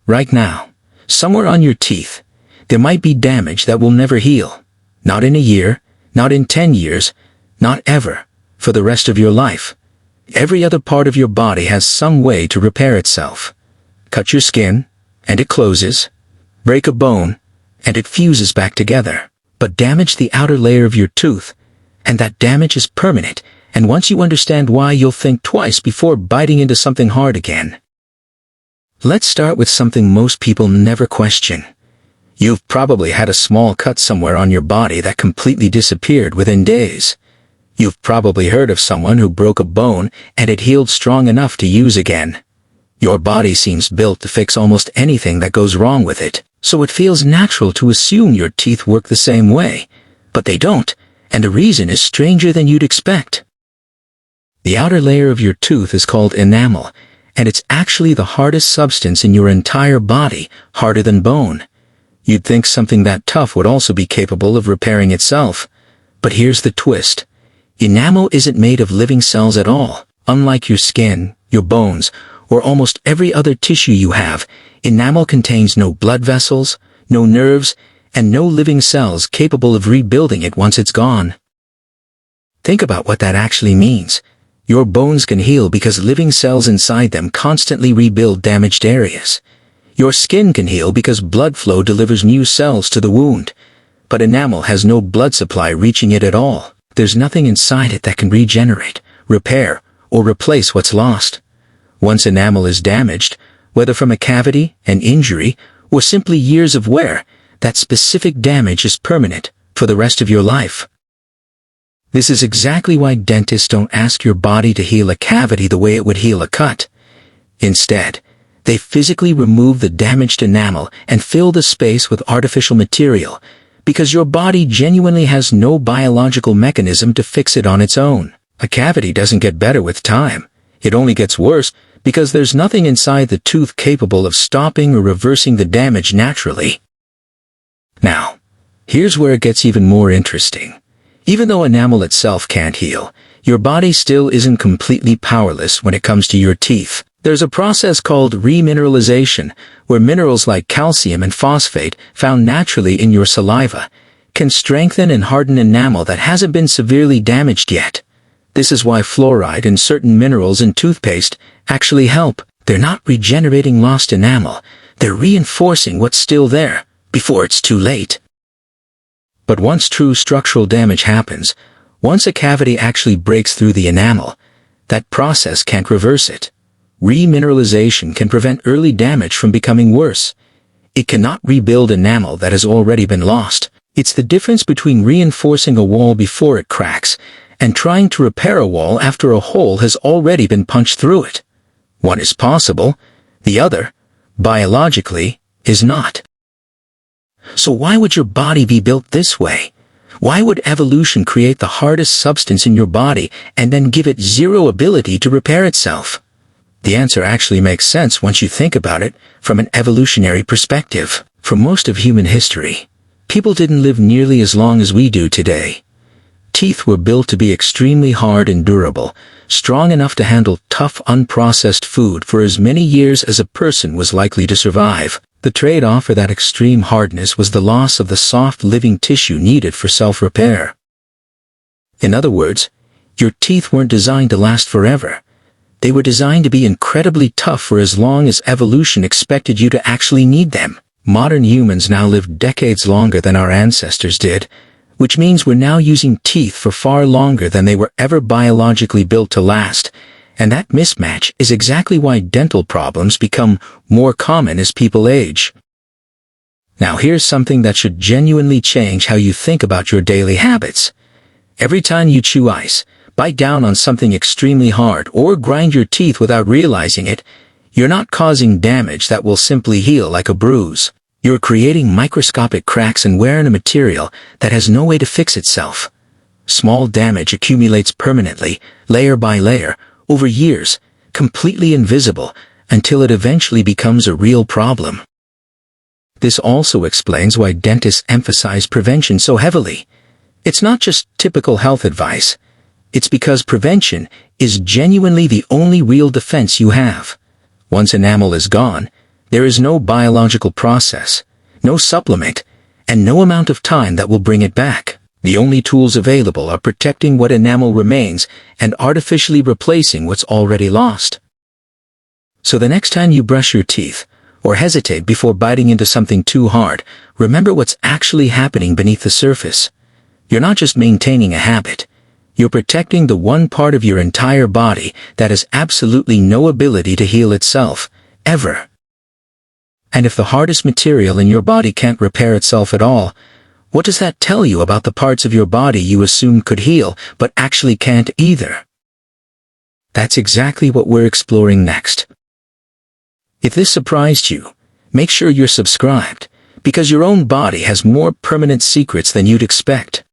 Right now, somewhere on your teeth, there might be damage that will never heal. Not in a year, not in 10 years, not ever, for the rest of your life. Every other part of your body has some way to repair itself. Cut your skin, and it closes. Break a bone, and it fuses back together. But damage the outer layer of your tooth, and that damage is permanent, and once you understand why, you'll think twice before biting into something hard again. Let's start with something most people never question. You've probably had a small cut somewhere on your body that completely disappeared within days. You've probably heard of someone who broke a bone and it healed strong enough to use again. Your body seems built to fix almost anything that goes wrong with it, so it feels natural to assume your teeth work the same way. But they don't, and the reason is stranger than you'd expect. The outer layer of your tooth is called enamel, and it's actually the hardest substance in your entire body, harder than bone. You'd think something that tough would also be capable of repairing itself. But here's the twist. Enamel isn't made of living cells at all. Unlike your skin, your bones, or almost every other tissue you have, enamel contains no blood vessels, no nerves, and no living cells capable of rebuilding it once it's gone. Think about what that actually means. Your bones can heal because living cells inside them constantly rebuild damaged areas. Your skin can heal because blood flow delivers new cells to the wound. But enamel has no blood supply reaching it at all. There's nothing inside it that can regenerate, repair, or replace what's lost. Once enamel is damaged, whether from a cavity, an injury, or simply years of wear, that specific damage is permanent for the rest of your life. This is exactly why dentists don't ask your body to heal a cavity the way it would heal a cut. Instead, they physically remove the damaged enamel and fill the space with artificial material, because your body genuinely has no biological mechanism to fix it on its own. A cavity doesn't get better with time. It only gets worse because there's nothing inside the tooth capable of stopping or reversing the damage naturally. Now, here's where it gets even more interesting. Even though enamel itself can't heal, your body still isn't completely powerless when it comes to your teeth. There's a process called remineralization, where minerals like calcium and phosphate, found naturally in your saliva, can strengthen and harden enamel that hasn't been severely damaged yet. This is why fluoride and certain minerals in toothpaste actually help. They're not regenerating lost enamel, they're reinforcing what's still there, before it's too late. But once true structural damage happens, once a cavity actually breaks through the enamel, that process can't reverse it. Remineralization can prevent early damage from becoming worse. It cannot rebuild enamel that has already been lost. It's the difference between reinforcing a wall before it cracks and trying to repair a wall after a hole has already been punched through it. One is possible, the other, biologically, is not. So why would your body be built this way? Why would evolution create the hardest substance in your body and then give it zero ability to repair itself? The answer actually makes sense once you think about it from an evolutionary perspective. For most of human history, people didn't live nearly as long as we do today. Teeth were built to be extremely hard and durable, strong enough to handle tough, unprocessed food for as many years as a person was likely to survive. The trade-off for that extreme hardness was the loss of the soft living tissue needed for self-repair. In other words, your teeth weren't designed to last forever. They were designed to be incredibly tough for as long as evolution expected you to actually need them. Modern humans now live decades longer than our ancestors did, which means we're now using teeth for far longer than they were ever biologically built to last. And that mismatch is exactly why dental problems become more common as people age. Now here's something that should genuinely change how you think about your daily habits. Every time you chew ice, bite down on something extremely hard, or grind your teeth without realizing it, you're not causing damage that will simply heal like a bruise. You're creating microscopic cracks and wear in a material that has no way to fix itself. Small damage accumulates permanently, layer by layer, over years, completely invisible, until it eventually becomes a real problem. This also explains why dentists emphasize prevention so heavily. It's not just typical health advice. It's because prevention is genuinely the only real defense you have. Once enamel is gone, There is no biological process, no supplement, and no amount of time that will bring it back. The only tools available are protecting what enamel remains and artificially replacing what's already lost. So the next time you brush your teeth, or hesitate before biting into something too hard, remember what's actually happening beneath the surface. You're not just maintaining a habit. You're protecting the one part of your entire body that has absolutely no ability to heal itself, ever. And if the hardest material in your body can't repair itself at all, what does that tell you about the parts of your body you assumed could heal, but actually can't either? That's exactly what we're exploring next. If this surprised you, make sure you're subscribed, because your own body has more permanent secrets than you'd expect.